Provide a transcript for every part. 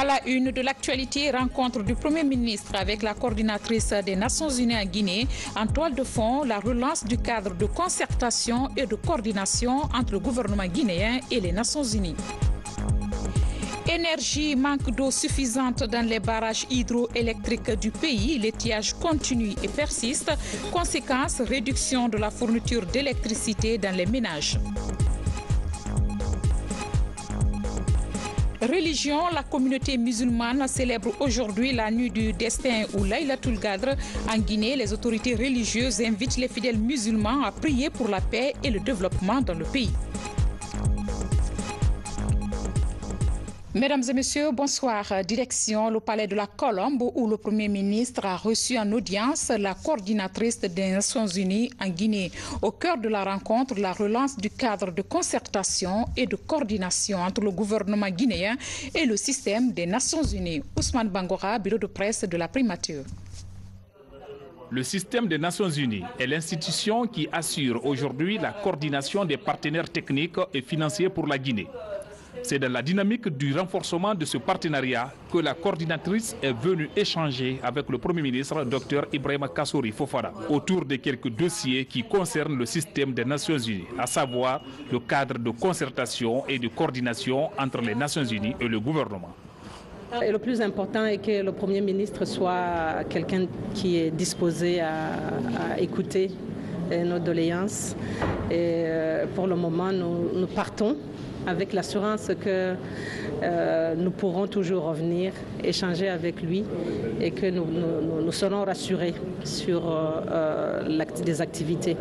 À la une de l'actualité, rencontre du Premier ministre avec la coordinatrice des Nations Unies en Guinée. En toile de fond, la relance du cadre de concertation et de coordination entre le gouvernement guinéen et les Nations Unies. Énergie, manque d'eau suffisante dans les barrages hydroélectriques du pays. L'étiage continue et persiste. Conséquence, réduction de la fourniture d'électricité dans les ménages. Religion, la communauté musulmane célèbre aujourd'hui la nuit du destin ou Laylatul Qadr. En Guinée, les autorités religieuses invitent les fidèles musulmans à prier pour la paix et le développement dans le pays. Mesdames et messieurs, bonsoir. Direction le palais de la Colombe où le Premier ministre a reçu en audience la coordinatrice des Nations Unies en Guinée. Au cœur de la rencontre, la relance du cadre de concertation et de coordination entre le gouvernement guinéen et le système des Nations Unies. Ousmane Bangora, bureau de presse de la primature. Le système des Nations Unies est l'institution qui assure aujourd'hui la coordination des partenaires techniques et financiers pour la Guinée. C'est dans la dynamique du renforcement de ce partenariat que la coordinatrice est venue échanger avec le Premier ministre, Dr Ibrahima Kassory Fofana, autour de quelques dossiers qui concernent le système des Nations Unies, à savoir le cadre de concertation et de coordination entre les Nations Unies et le gouvernement. Et le plus important est que le Premier ministre soit quelqu'un qui est disposé à écouter nos doléances. Et pour le moment, nous partons avec l'assurance que nous pourrons toujours revenir, échanger avec lui et que nous serons rassurés sur les activités.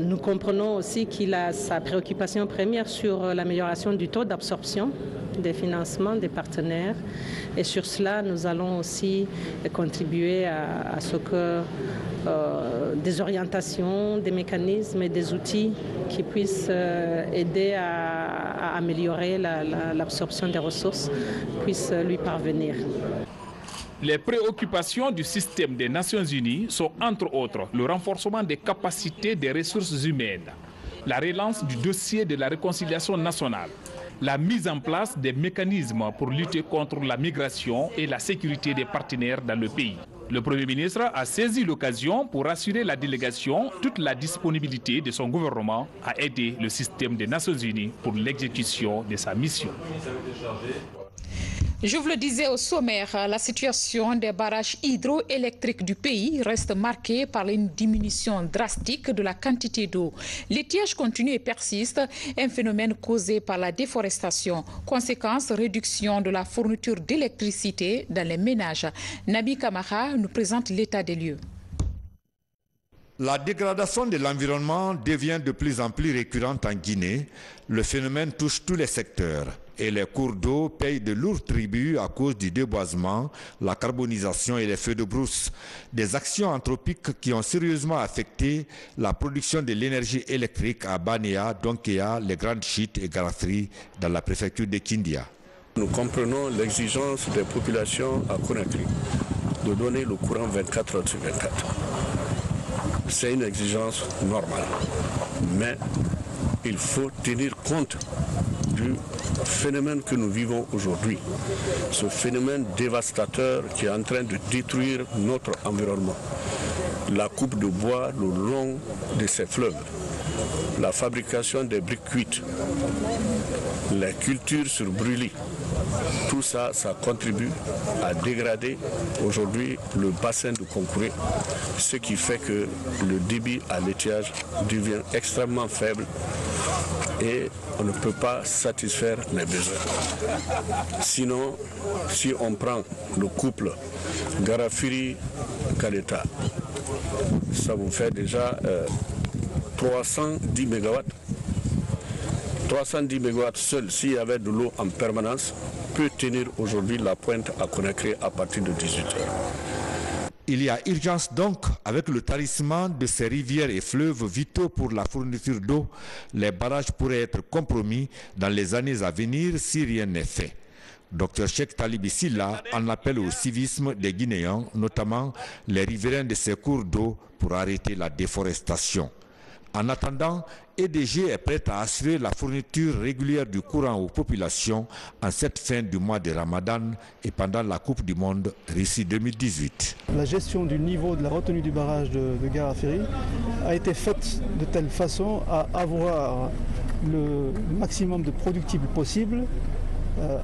Nous comprenons aussi qu'il a sa préoccupation première sur l'amélioration du taux d'absorption des financements des partenaires. Et sur cela, nous allons aussi contribuer à ce que des orientations, des mécanismes et des outils qui puissent aider à améliorer l'absorption des ressources puissent lui parvenir. Les préoccupations du système des Nations Unies sont entre autres le renforcement des capacités des ressources humaines, la relance du dossier de la réconciliation nationale, la mise en place des mécanismes pour lutter contre la migration et la sécurité des partenaires dans le pays. Le Premier ministre a saisi l'occasion pour assurer la délégation toute la disponibilité de son gouvernement à aider le système des Nations Unies pour l'exécution de sa mission. Je vous le disais au sommaire, la situation des barrages hydroélectriques du pays reste marquée par une diminution drastique de la quantité d'eau. L'étiage continue et persiste, un phénomène causé par la déforestation. Conséquence, réduction de la fourniture d'électricité dans les ménages. Nabi Kamara nous présente l'état des lieux. La dégradation de l'environnement devient de plus en plus récurrente en Guinée. Le phénomène touche tous les secteurs et les cours d'eau payent de lourds tributs à cause du déboisement, la carbonisation et les feux de brousse. Des actions anthropiques qui ont sérieusement affecté la production de l'énergie électrique à Banéa, Donkéa, les Grandes Chites et Garafri dans la préfecture de Kindia. Nous comprenons l'exigence des populations à Conakry de donner le courant 24 heures sur 24. C'est une exigence normale, mais il faut tenir compte du phénomène que nous vivons aujourd'hui, ce phénomène dévastateur qui est en train de détruire notre environnement. La coupe de bois le long de ces fleuves, la fabrication des briques cuites, les cultures sur brûlis, tout ça, ça contribue à dégrader aujourd'hui le bassin de Konkouré, ce qui fait que le débit à l'étiage devient extrêmement faible et on ne peut pas satisfaire les besoins. Sinon, si on prend le couple Garafiri-Kaleta, ça vous fait déjà 310 MW. 310 MW seul, s'il y avait de l'eau en permanence, peut tenir aujourd'hui la pointe à Conakry à partir de 18 h. Il y a urgence donc avec le tarissement de ces rivières et fleuves vitaux pour la fourniture d'eau. Les barrages pourraient être compromis dans les années à venir si rien n'est fait. Dr Cheikh Talibi Silla en appelle au civisme des Guinéens, notamment les riverains de ces cours d'eau, pour arrêter la déforestation. En attendant, EDG est prête à assurer la fourniture régulière du courant aux populations en cette fin du mois de Ramadan et pendant la Coupe du Monde Russie 2018. La gestion du niveau de la retenue du barrage de Garaferi a été faite de telle façon à avoir le maximum de productible possible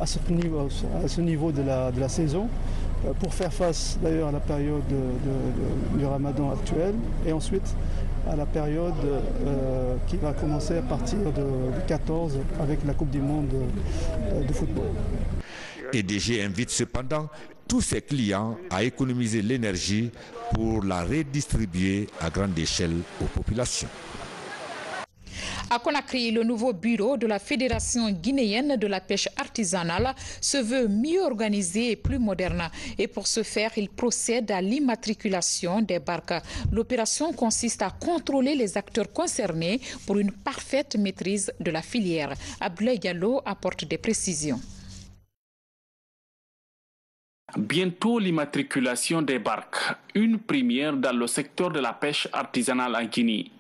à ce niveau de la saison, pour faire face d'ailleurs à la période du Ramadan actuel et ensuite à la période qui va commencer à partir du 14 avec la Coupe du Monde de football. EDG invite cependant tous ses clients à économiser l'énergie pour la redistribuer à grande échelle aux populations. À Conakry, le nouveau bureau de la Fédération guinéenne de la pêche artisanale se veut mieux organisé et plus moderne. Et pour ce faire, il procède à l'immatriculation des barques. L'opération consiste à contrôler les acteurs concernés pour une parfaite maîtrise de la filière. Abdoulaye Diallo apporte des précisions. Bientôt l'immatriculation des barques, une première dans le secteur de la pêche artisanale en Guinée.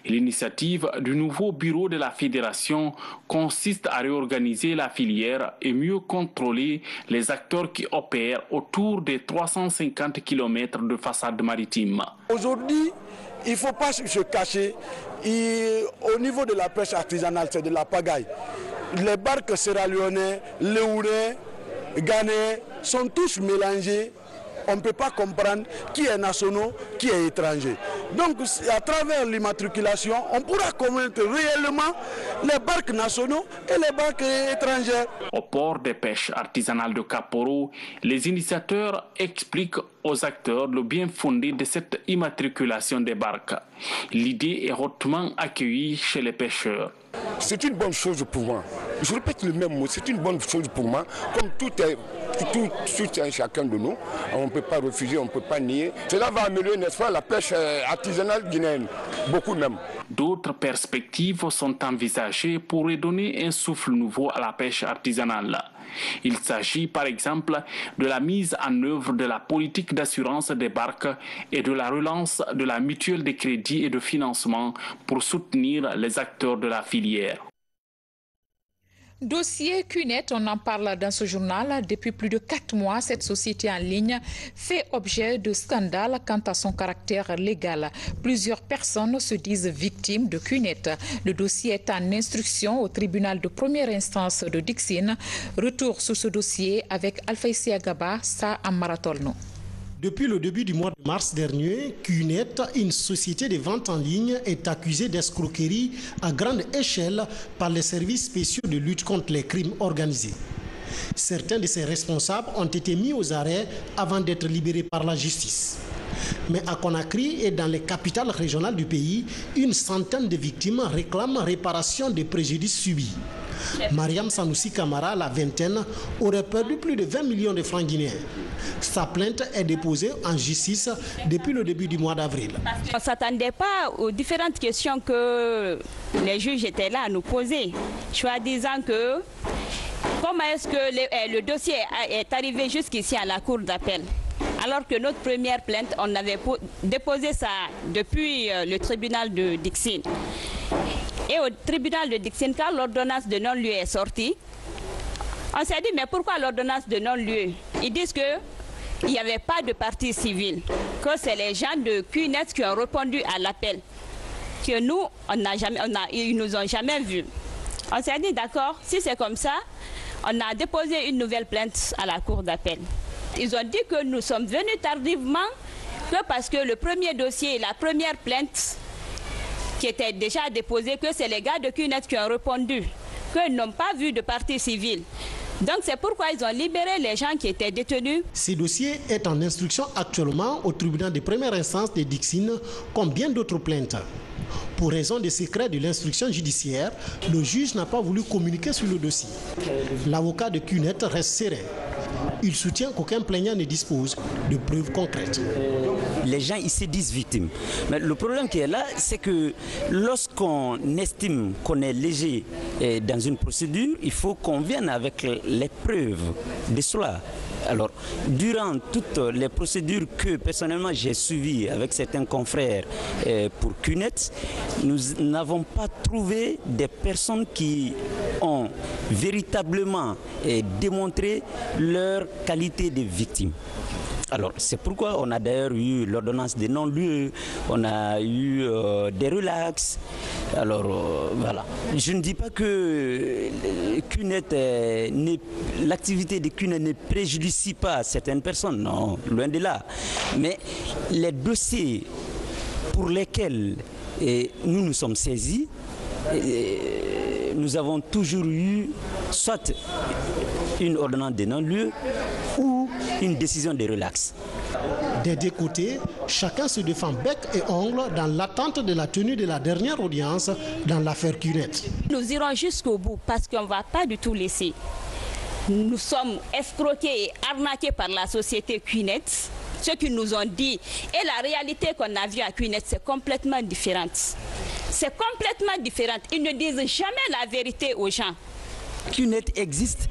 L'initiative du nouveau bureau de la fédération consiste à réorganiser la filière et mieux contrôler les acteurs qui opèrent autour des 350 km de façade maritime. Aujourd'hui, il ne faut pas se cacher. Au niveau de la pêche artisanale, c'est de la pagaille. Les barques sierra-léonais, léounais, ghanais sont tous mélangés. On ne peut pas comprendre qui est national, qui est étranger. Donc, à travers l'immatriculation, on pourra connaître réellement les barques nationaux et les barques étrangères. Au port des pêches artisanales de Kaporo, les initiateurs expliquent aux acteurs le bien fondé de cette immatriculation des barques. L'idée est hautement accueillie chez les pêcheurs. C'est une bonne chose pour moi. Je répète le même mot, c'est une bonne chose pour moi. Comme tout est chacun de nous, on ne peut pas refuser, on ne peut pas nier. Cela va améliorer, n'est-ce pas, la pêche artisanale guinéenne, beaucoup même. D'autres perspectives sont envisagées pour redonner un souffle nouveau à la pêche artisanale. Il s'agit par exemple de la mise en œuvre de la politique d'assurance des barques et de la relance de la mutuelle de crédit et de financement pour soutenir les acteurs de la filière. Dossier CUNET, on en parle dans ce journal. Depuis plus de 4 mois, cette société en ligne fait objet de scandales quant à son caractère légal. Plusieurs personnes se disent victimes de CUNET. Le dossier est en instruction au tribunal de première instance de Dixine. Retour sur ce dossier avec Alfaïssi Agaba, Sa Amaratolno. Depuis le début du mois de mars dernier, CUNET, une société de vente en ligne, est accusée d'escroquerie à grande échelle par les services spéciaux de lutte contre les crimes organisés. Certains de ses responsables ont été mis aux arrêts avant d'être libérés par la justice. Mais à Conakry et dans les capitales régionales du pays, une centaine de victimes réclament réparation des préjudices subis. Mariam Sanoussi Kamara, la vingtaine, aurait perdu plus de 20 millions de francs guinéens. Sa plainte est déposée en justice depuis le début du mois d'avril. On ne s'attendait pas aux différentes questions que les juges étaient là à nous poser, soi-disant que comment est-ce que le dossier est arrivé jusqu'ici à la cour d'appel, alors que notre première plainte, on avait déposé ça depuis le tribunal de Dixine. Et au tribunal de Dixine, quand l'ordonnance de non-lieu est sortie, on s'est dit, mais pourquoi l'ordonnance de non-lieu? Ils disent qu'il n'y avait pas de partie civile, que c'est les gens de CUNET qui ont répondu à l'appel, que nous, ils nous ont jamais vus. On s'est dit, d'accord, si c'est comme ça, on a déposé une nouvelle plainte à la cour d'appel. Ils ont dit que nous sommes venus tardivement, que parce que le premier dossier, la première plainte, qui était déjà déposée, que c'est les gars de CUNET qui ont répondu, qu'ils n'ont pas vu de partie civile. Donc c'est pourquoi ils ont libéré les gens qui étaient détenus. Ce dossier est en instruction actuellement au tribunal de première instance de Dixine, comme bien d'autres plaintes. Pour raison de secret de l'instruction judiciaire, le juge n'a pas voulu communiquer sur le dossier. L'avocat de CUNET reste serein. Il soutient qu'aucun plaignant ne dispose de preuves concrètes. Les gens ici disent victimes. Mais le problème qui est là, c'est que lorsqu'on estime qu'on est léger dans une procédure, il faut qu'on vienne avec les preuves de cela. Alors, durant toutes les procédures que personnellement j'ai suivies avec certains confrères pour CUNET, nous n'avons pas trouvé des personnes qui ont véritablement démontré leur qualité de victime. Alors, c'est pourquoi on a d'ailleurs eu l'ordonnance des non-lieux, on a eu des relax. Alors, voilà. Je ne dis pas que l'activité de CUNET ne préjudicie pas certaines personnes, non, loin de là. Mais les dossiers pour lesquels nous nous sommes saisis, nous avons toujours eu soit une ordonnance de non-lieu ou une décision de relax. Des deux côtés, chacun se défend bec et ongle dans l'attente de la tenue de la dernière audience dans l'affaire CUNET. Nous irons jusqu'au bout parce qu'on ne va pas du tout laisser. Nous sommes escroqués et arnaqués par la société CUNET. Ce qu'ils nous ont dit et la réalité qu'on a vue à CUNET, c'est complètement différent. C'est complètement différent. Ils ne disent jamais la vérité aux gens. CUNET existe,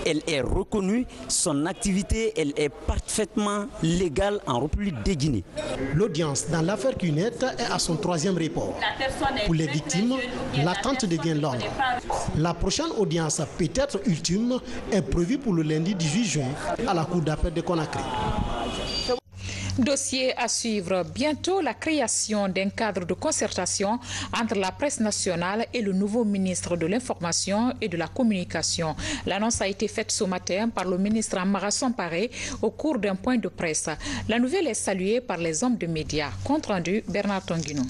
elle est reconnue, son activité elle est parfaitement légale en République de Guinée. L'audience dans l'affaire CUNET est à son 3e report. Pour les victimes, l'attente devient longue. La prochaine audience, peut-être ultime, est prévue pour le lundi 18 juin à la Cour d'appel de Conakry. Dossier à suivre. Bientôt la création d'un cadre de concertation entre la presse nationale et le nouveau ministre de l'Information et de la Communication. L'annonce a été faite ce matin par le ministre Amara Samparé au cours d'un point de presse. La nouvelle est saluée par les hommes de médias. Compte rendu, Bernard Tonguino.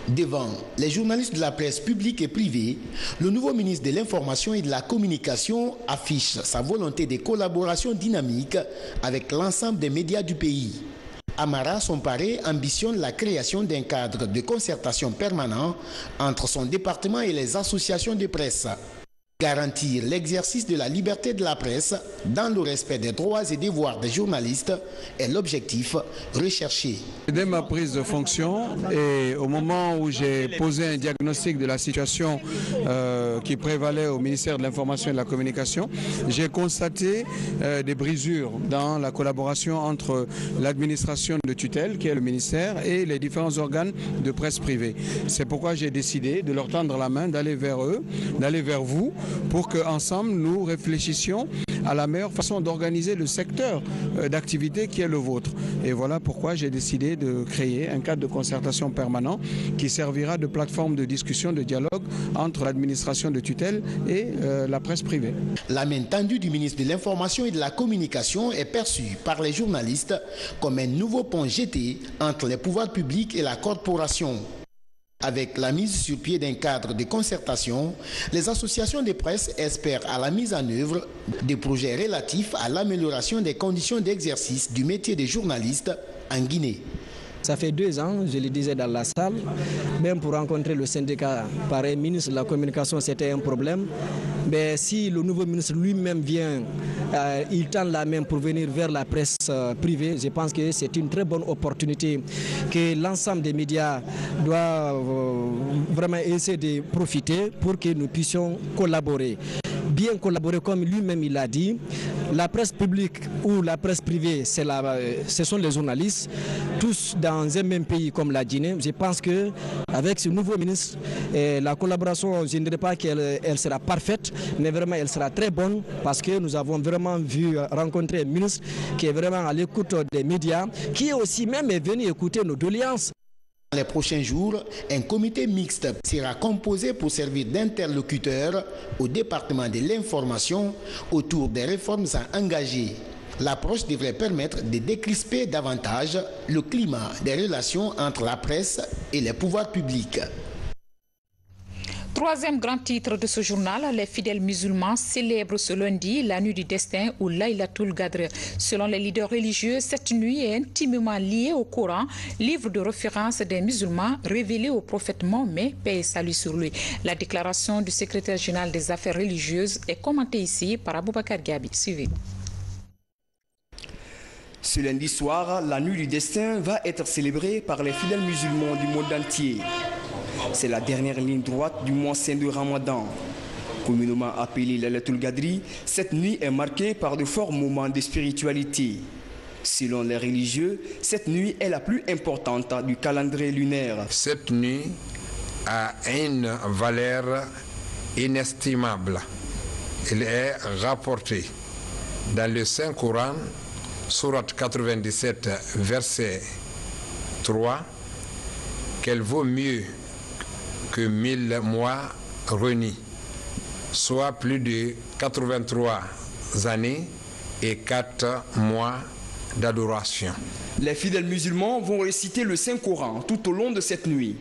Devant les journalistes de la presse publique et privée, le nouveau ministre de l'Information et de la Communication affiche sa volonté de collaboration dynamique avec l'ensemble des médias du pays. Amara Samparé ambitionne la création d'un cadre de concertation permanent entre son département et les associations de presse. Garantir l'exercice de la liberté de la presse dans le respect des droits et devoirs des journalistes est l'objectif recherché. Dès ma prise de fonction et au moment où j'ai posé un diagnostic de la situation qui prévalait au ministère de l'Information et de la Communication, j'ai constaté des brisures dans la collaboration entre l'administration de tutelle, qui est le ministère, et les différents organes de presse privée. C'est pourquoi j'ai décidé de leur tendre la main, d'aller vers eux, d'aller vers vous, pour qu'ensemble nous réfléchissions à la meilleure façon d'organiser le secteur d'activité qui est le vôtre. Et voilà pourquoi j'ai décidé de créer un cadre de concertation permanent qui servira de plateforme de discussion, de dialogue entre l'administration de tutelle et la presse privée. La main tendue du ministre de l'Information et de la Communication est perçue par les journalistes comme un nouveau pont jeté entre les pouvoirs publics et la corporation. Avec la mise sur pied d'un cadre de concertation, les associations de presse espèrent à la mise en œuvre des projets relatifs à l'amélioration des conditions d'exercice du métier de journaliste en Guinée. Ça fait 2 ans, je le disais dans la salle, même pour rencontrer le syndicat, pareil, ministre de la Communication, c'était un problème. Mais si le nouveau ministre lui-même vient, il tend la main pour venir vers la presse privée, je pense que c'est une très bonne opportunité que l'ensemble des médias doivent vraiment essayer de profiter pour que nous puissions collaborer. Bien collaborer comme lui-même il a dit. La presse publique ou la presse privée, ce sont les journalistes, tous dans un même pays comme la Guinée. Je pense qu'avec ce nouveau ministre, la collaboration, je ne dirais pas qu'elle sera parfaite, mais vraiment elle sera très bonne parce que nous avons vraiment vu rencontrer un ministre qui est vraiment à l'écoute des médias, qui est aussi même venu écouter nos doléances. Dans les prochains jours, un comité mixte sera composé pour servir d'interlocuteur au département de l'information autour des réformes à engager. L'approche devrait permettre de décrisper davantage le climat des relations entre la presse et les pouvoirs publics. Troisième grand titre de ce journal, les fidèles musulmans célèbrent ce lundi la nuit du destin ou Laylatul Qadr. Selon les leaders religieux, cette nuit est intimement liée au Coran, livre de référence des musulmans révélé au prophète Mahomet, paix et salut sur lui. La déclaration du secrétaire général des affaires religieuses est commentée ici par Aboubakar Gabi. Suivez. Ce lundi soir, la nuit du destin va être célébrée par les fidèles musulmans du monde entier. C'est la dernière ligne droite du mois saint de Ramadan. Communément appelée Laylatul Qadri, cette nuit est marquée par de forts moments de spiritualité. Selon les religieux, cette nuit est la plus importante du calendrier lunaire. Cette nuit a une valeur inestimable. Il est rapporté dans le Saint-Coran, Sourate 97, verset 3, qu'elle vaut mieux que 1000 mois réunis, soit plus de 83 années et 4 mois d'adoration. Les fidèles musulmans vont réciter le Saint-Coran tout au long de cette nuit,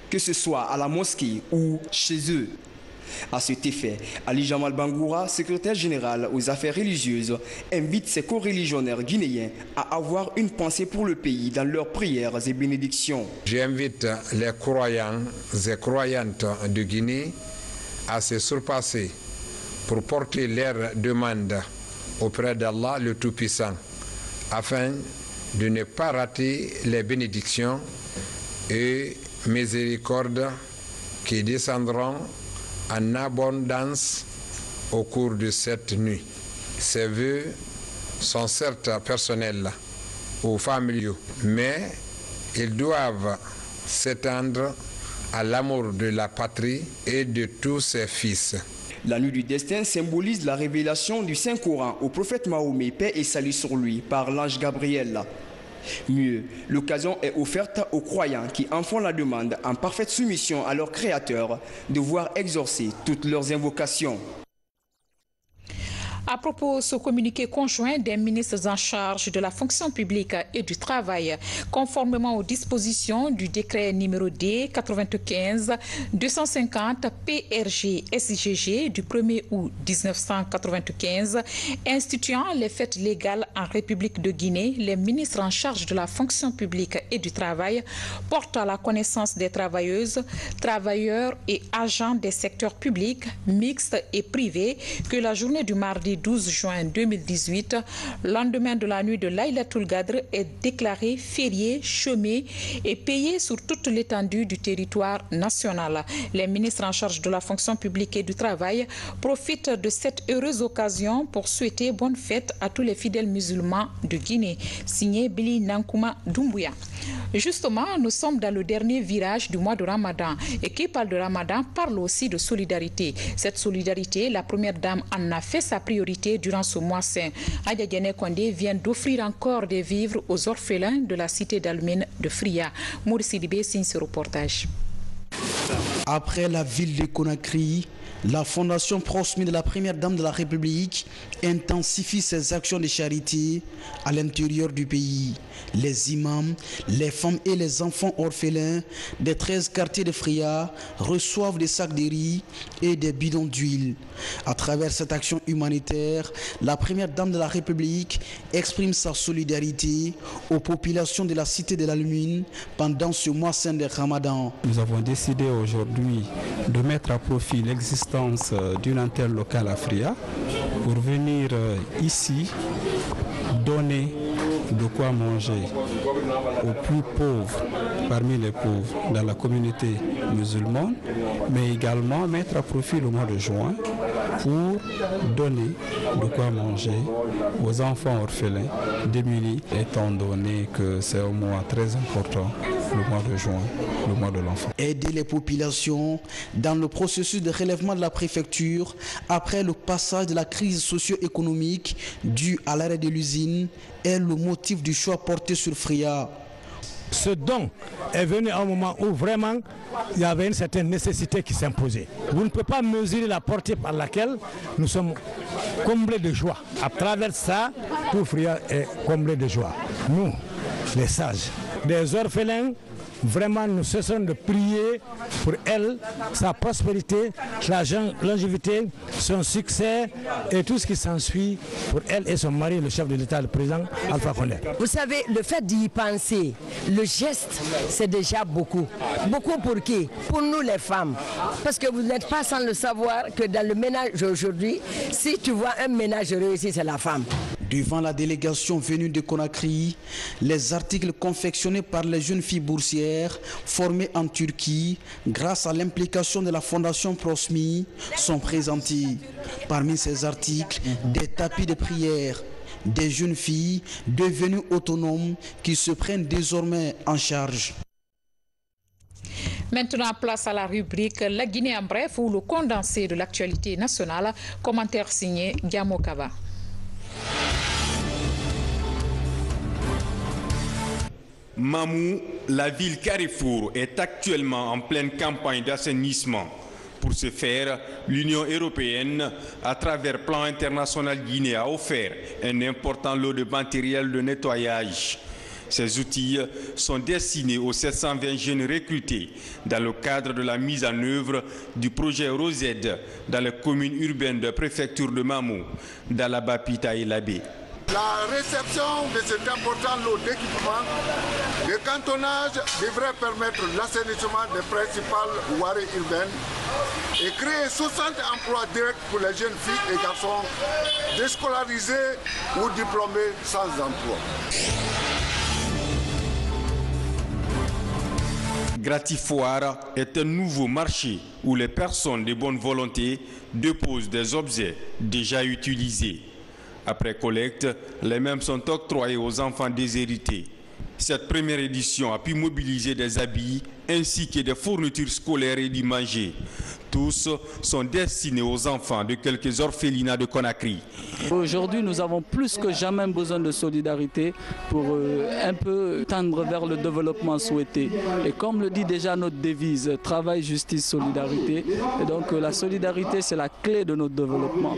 que ce soit à la mosquée ou chez eux. À cet effet, Ali Jamal Bangoura, secrétaire général aux affaires religieuses, invite ses co-religionnaires guinéens à avoir une pensée pour le pays dans leurs prières et bénédictions. J'invite les croyants et croyantes de Guinée à se surpasser pour porter leurs demandes auprès d'Allah le Tout-Puissant, afin de ne pas rater les bénédictions et miséricordes qui descendront en abondance au cours de cette nuit. Ces vœux sont certes personnels ou familiaux, mais ils doivent s'étendre à l'amour de la patrie et de tous ses fils. La nuit du destin symbolise la révélation du Saint-Coran au prophète Mahomet, paix et salut sur lui, par l'ange Gabriel. Mieux, l'occasion est offerte aux croyants qui en font la demande en parfaite soumission à leur Créateur de voir exaucer toutes leurs invocations. À propos, ce communiqué conjoint des ministres en charge de la fonction publique et du travail, conformément aux dispositions du décret numéro D 95-250 PRG-SGG du 1er août 1995, instituant les fêtes légales en République de Guinée, les ministres en charge de la fonction publique et du travail portent à la connaissance des travailleuses, travailleurs et agents des secteurs publics, mixtes et privés que la journée du mardi 12 juin 2018, lendemain de la nuit de Laylatul Qadr, est déclaré férié, chômé et payé sur toute l'étendue du territoire national. Les ministres en charge de la fonction publique et du travail profitent de cette heureuse occasion pour souhaiter bonne fête à tous les fidèles musulmans de Guinée. Signé Billy Nankouma Doumbouya. Justement, nous sommes dans le dernier virage du mois de Ramadan et qui parle de Ramadan parle aussi de solidarité. Cette solidarité, la première dame en a fait sa priorité durant ce mois saint. Adja Diané Kondé vient d'offrir encore des vivres aux orphelins de la cité d'Almine de Fria. Mouri Sidibé signe ce reportage. Après la ville de Conakry, la Fondation Prosmi de la Première Dame de la République intensifie ses actions de charité à l'intérieur du pays. Les imams, les femmes et les enfants orphelins des 13 quartiers de Fria reçoivent des sacs de riz et des bidons d'huile. À travers cette action humanitaire, la Première Dame de la République exprime sa solidarité aux populations de la cité de l'Almine pendant ce mois saint de Ramadan. Nous avons décidé aujourd'hui de mettre à profit l'existence d'une antenne locale à Fria pour venir ici donner de quoi manger aux plus pauvres parmi les pauvres dans la communauté musulmane, mais également mettre à profit le mois de juin pour donner de quoi manger aux enfants orphelins démunis, étant donné que c'est un mois très important, le mois de juin, le mois de l'enfant. Aider les populations dans le processus de relèvement de la préfecture après le passage de la crise socio-économique due à l'arrêt de l'usine est le motif du choix porté sur Fria. Ce don est venu à un moment où vraiment il y avait une certaine nécessité qui s'imposait. Vous ne pouvez pas mesurer la portée par laquelle nous sommes comblés de joie. À travers ça, tout Fria est comblé de joie. Nous, les sages, des orphelins, vraiment nous cessons de prier pour elle, sa prospérité, sa longévité, son succès et tout ce qui s'ensuit pour elle et son mari, le chef de l'État, le président Alpha Condé. Vous savez, le fait d'y penser, le geste, c'est déjà beaucoup. Beaucoup pour qui? Pour nous les femmes. Parce que vous n'êtes pas sans le savoir que dans le ménage aujourd'hui, si tu vois un ménage réussi, c'est la femme. Devant la délégation venue de Conakry, les articles confectionnés par les jeunes filles boursières formées en Turquie grâce à l'implication de la Fondation Prosmi sont présentés. Parmi ces articles, des tapis de prière, des jeunes filles devenues autonomes qui se prennent désormais en charge. Maintenant, place à la rubrique La Guinée en bref ou le condensé de l'actualité nationale. Commentaire signé Diamo Kaba. Mamou, la ville Carrefour, est actuellement en pleine campagne d'assainissement. Pour ce faire, l'Union européenne, à travers Plan International Guinée, a offert un important lot de matériel de nettoyage. Ces outils sont destinés aux 720 jeunes recrutés dans le cadre de la mise en œuvre du projet Rosed dans les communes urbaines de préfecture de Mamou, d'Alabapita et Labé. La réception de cet important lot d'équipements, le cantonnage devrait permettre l'assainissement des principales voiries urbaines et créer 60 emplois directs pour les jeunes filles et garçons déscolarisés ou diplômés sans emploi. Gratifoire est un nouveau marché où les personnes de bonne volonté déposent des objets déjà utilisés. Après collecte, les mêmes sont octroyés aux enfants déshérités. Cette première édition a pu mobiliser des habits ainsi que des fournitures scolaires et du manger. Tous sont destinés aux enfants de quelques orphelinats de Conakry. Aujourd'hui, nous avons plus que jamais besoin de solidarité pour un peu tendre vers le développement souhaité. Et comme le dit déjà notre devise, travail, justice, solidarité. Et donc la solidarité, c'est la clé de notre développement.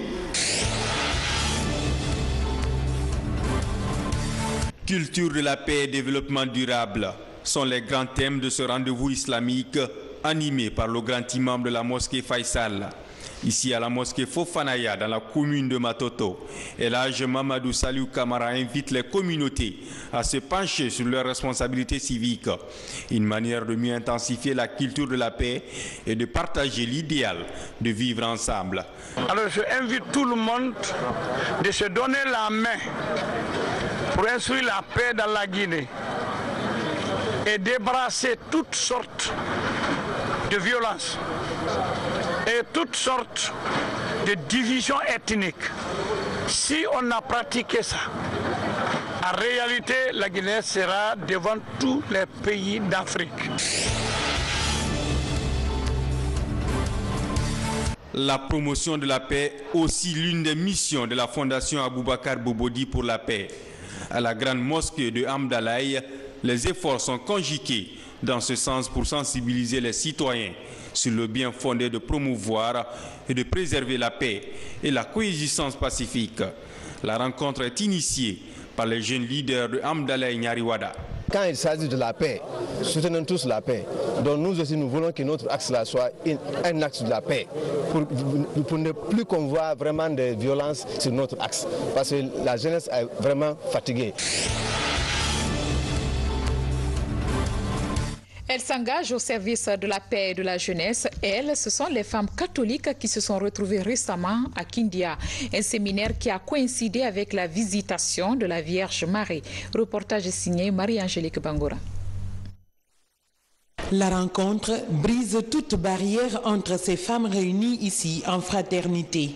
Culture de la paix et développement durable sont les grands thèmes de ce rendez-vous islamique animé par le grand imam de la mosquée Faisal. Ici à la mosquée Fofanaya dans la commune de Matoto, Elhadj Mamadou Saliou Kamara invite les communautés à se pencher sur leurs responsabilités civiques, une manière de mieux intensifier la culture de la paix et de partager l'idéal de vivre ensemble. Alors je invite tout le monde de se donner la main pour instruire la paix dans la Guinée et débarrasser toutes sortes de violences et toutes sortes de divisions ethniques. Si on a pratiqué ça, en réalité, la Guinée sera devant tous les pays d'Afrique. La promotion de la paix, aussi l'une des missions de la Fondation Aboubakar Bobodi pour la paix. À la grande mosquée de Hamdalaï, les efforts sont conjugués dans ce sens pour sensibiliser les citoyens sur le bien fondé de promouvoir et de préserver la paix et la coexistence pacifique. La rencontre est initiée par les jeunes leaders de Hamdalaï Nyariwada. Quand il s'agit de la paix, soutenons tous la paix. Donc nous aussi, nous voulons que notre axe là soit un axe de la paix, pour ne plus qu'on voit vraiment de violence sur notre axe, parce que la jeunesse est vraiment fatiguée. Elles s'engagent au service de la paix et de la jeunesse. Elles, ce sont les femmes catholiques qui se sont retrouvées récemment à Kindia, un séminaire qui a coïncidé avec la visitation de la Vierge Marie. Reportage signé Marie-Angélique Bangora. La rencontre brise toute barrière entre ces femmes réunies ici en fraternité.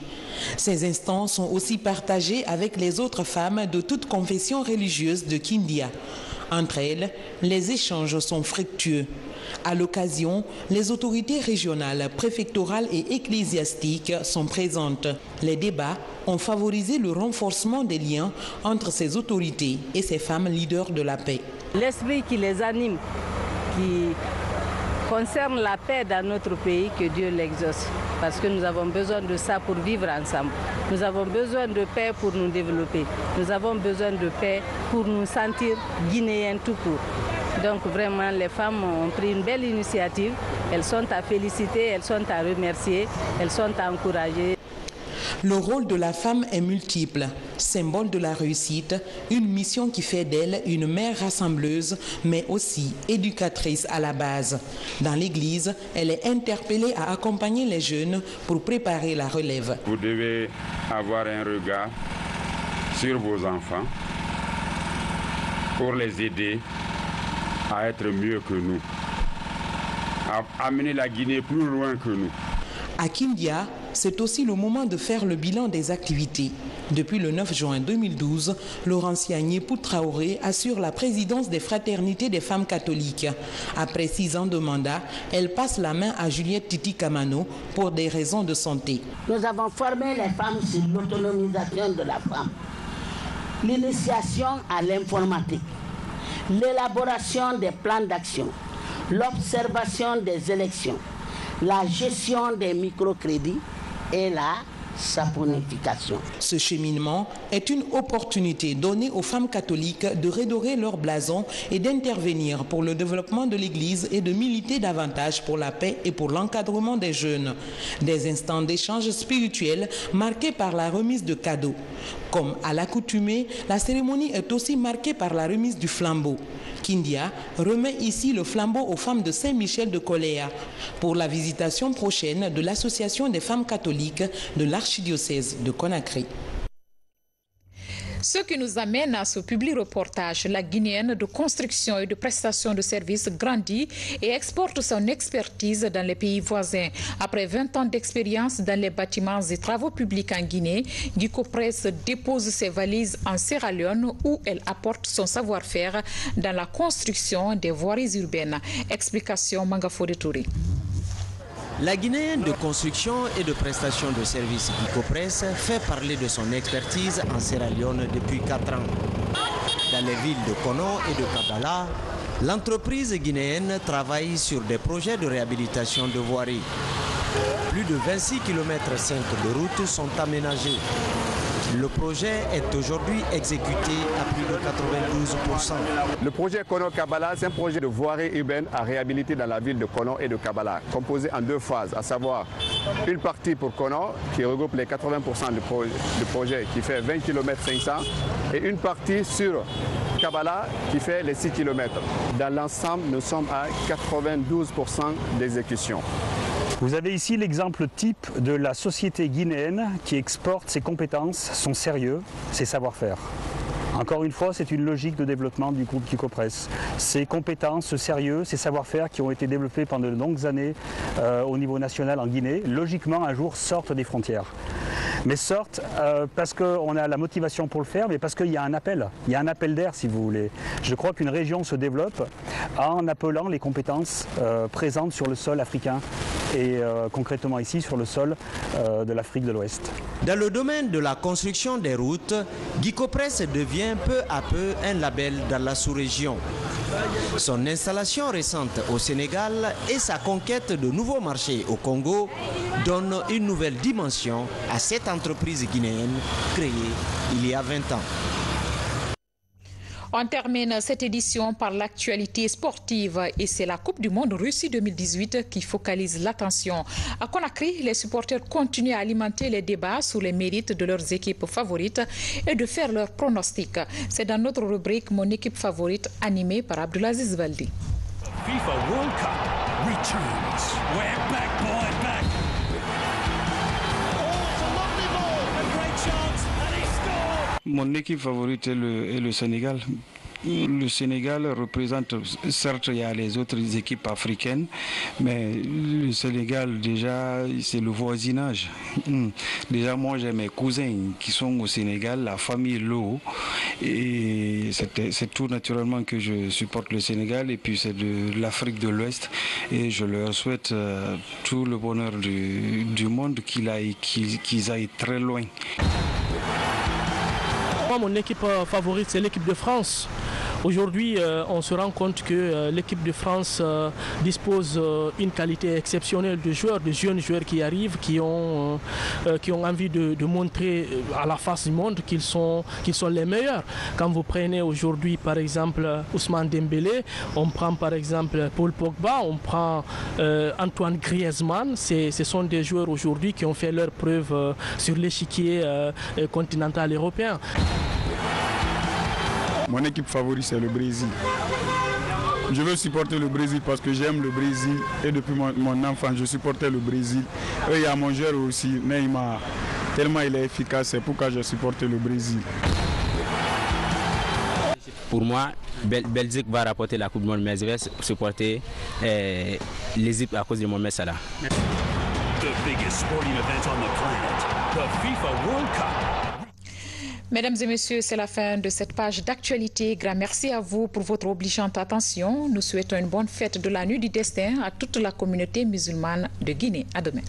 Ces instants sont aussi partagés avec les autres femmes de toute confession religieuse de Kindia. Entre elles, les échanges sont fructueux. À l'occasion, les autorités régionales, préfectorales et ecclésiastiques sont présentes. Les débats ont favorisé le renforcement des liens entre ces autorités et ces femmes leaders de la paix. L'esprit qui les anime, qui concerne la paix dans notre pays, que Dieu l'exauce. Parce que nous avons besoin de ça pour vivre ensemble. Nous avons besoin de paix pour nous développer. Nous avons besoin de paix pour nous sentir guinéens tout court. Donc vraiment, les femmes ont pris une belle initiative. Elles sont à féliciter, elles sont à remercier, elles sont à encourager. Le rôle de la femme est multiple, symbole de la réussite, une mission qui fait d'elle une mère rassembleuse, mais aussi éducatrice à la base. Dans l'Église, elle est interpellée à accompagner les jeunes pour préparer la relève. Vous devez avoir un regard sur vos enfants pour les aider à être mieux que nous, à amener la Guinée plus loin que nous. À Kindia, c'est aussi le moment de faire le bilan des activités. Depuis le 9 juin 2012, Laurentia Nyepou Traoré assure la présidence des fraternités des femmes catholiques. Après 6 ans de mandat, elle passe la main à Juliette Titi Kamano pour des raisons de santé. Nous avons formé les femmes sur l'autonomisation de la femme, l'initiation à l'informatique, l'élaboration des plans d'action, l'observation des élections, la gestion des microcrédits et la saponification. Ce cheminement est une opportunité donnée aux femmes catholiques de redorer leur blason et d'intervenir pour le développement de l'Église et de militer davantage pour la paix et pour l'encadrement des jeunes. Des instants d'échange spirituel marqués par la remise de cadeaux. Comme à l'accoutumée, la cérémonie est aussi marquée par la remise du flambeau. Kindia remet ici le flambeau aux femmes de Saint-Michel de Coléa pour la visitation prochaine de l'Association des femmes catholiques de l'archidiocèse de Conakry. Ce qui nous amène à ce public reportage. La Guinéenne de construction et de prestation de services grandit et exporte son expertise dans les pays voisins. Après 20 ans d'expérience dans les bâtiments et travaux publics en Guinée, Guicopress dépose ses valises en Sierra Leone où elle apporte son savoir-faire dans la construction des voiries urbaines. Explication Mangafode Touré. La Guinéenne de construction et de prestation de services Guicopress fait parler de son expertise en Sierra Leone depuis 4 ans. Dans les villes de Kono et de Kabala, l'entreprise guinéenne travaille sur des projets de réhabilitation de voiries. Plus de 26 km/5 de routes sont aménagées. Le projet est aujourd'hui exécuté à plus de 92%. Le projet Kono-Kabala, c'est un projet de voirie urbaine à réhabiliter dans la ville de Kono et de Kabala, composé en 2 phases, à savoir une partie pour Kono, qui regroupe les 80% du projet, qui fait 20 km 500, et une partie sur Kabala, qui fait les 6 km. Dans l'ensemble, nous sommes à 92% d'exécution. Vous avez ici l'exemple type de la société guinéenne qui exporte ses compétences, son sérieux, ses savoir-faire. Encore une fois, c'est une logique de développement du groupe Guicopress. Ces compétences, ce sérieux, ces savoir-faire qui ont été développés pendant de longues années au niveau national en Guinée, logiquement un jour sortent des frontières. Mais sortent parce qu'on a la motivation pour le faire, mais parce qu'il y a un appel. Il y a un appel d'air, si vous voulez. Je crois qu'une région se développe en appelant les compétences présentes sur le sol africain et concrètement ici sur le sol de l'Afrique de l'Ouest. Dans le domaine de la construction des routes, Guicopress devient peu à peu un label dans la sous-région. Son installation récente au Sénégal et sa conquête de nouveaux marchés au Congo donnent une nouvelle dimension à cette entreprise guinéenne créée il y a 20 ans. On termine cette édition par l'actualité sportive et c'est la Coupe du Monde Russie 2018 qui focalise l'attention. À Conakry, les supporters continuent à alimenter les débats sur les mérites de leurs équipes favorites et de faire leurs pronostics. C'est dans notre rubrique Mon équipe favorite animée par Abdulaziz Valdi. FIFA World Cup returns. We're back, boy, back. Mon équipe favorite est le Sénégal. Le Sénégal représente, certes il y a les autres équipes africaines, mais le Sénégal déjà c'est le voisinage. Déjà moi j'ai mes cousins qui sont au Sénégal, la famille Lo, et c'est tout naturellement que je supporte le Sénégal et puis c'est de l'Afrique de l'Ouest et je leur souhaite tout le bonheur du monde qu'ils aillent très loin. Moi, mon équipe favorite, c'est l'équipe de France. Aujourd'hui, on se rend compte que l'équipe de France dispose d'une qualité exceptionnelle de joueurs, de jeunes joueurs qui arrivent, qui ont envie de montrer à la face du monde qu'ils sont les meilleurs. Quand vous prenez aujourd'hui, par exemple, Ousmane Dembélé, on prend par exemple Paul Pogba, on prend Antoine Griezmann, ce sont des joueurs aujourd'hui qui ont fait leur preuve sur l'échiquier continental européen. Mon équipe favorite, c'est le Brésil. Je veux supporter le Brésil parce que j'aime le Brésil et depuis mon enfance, je supportais le Brésil. Et il y a mon joueur aussi, Neymar. Tellement il est efficace, c'est pourquoi je supporte le Brésil. pour moi, Belgique va rapporter la Coupe du Monde, mais je vais supporter l'Égypte à cause de Mohamed Salah. The biggest sporting event on the planet, the FIFA World Cup. Mesdames et messieurs, c'est la fin de cette page d'actualité. Grand merci à vous pour votre obligeante attention. Nous souhaitons une bonne fête de la nuit du destin à toute la communauté musulmane de Guinée. À demain.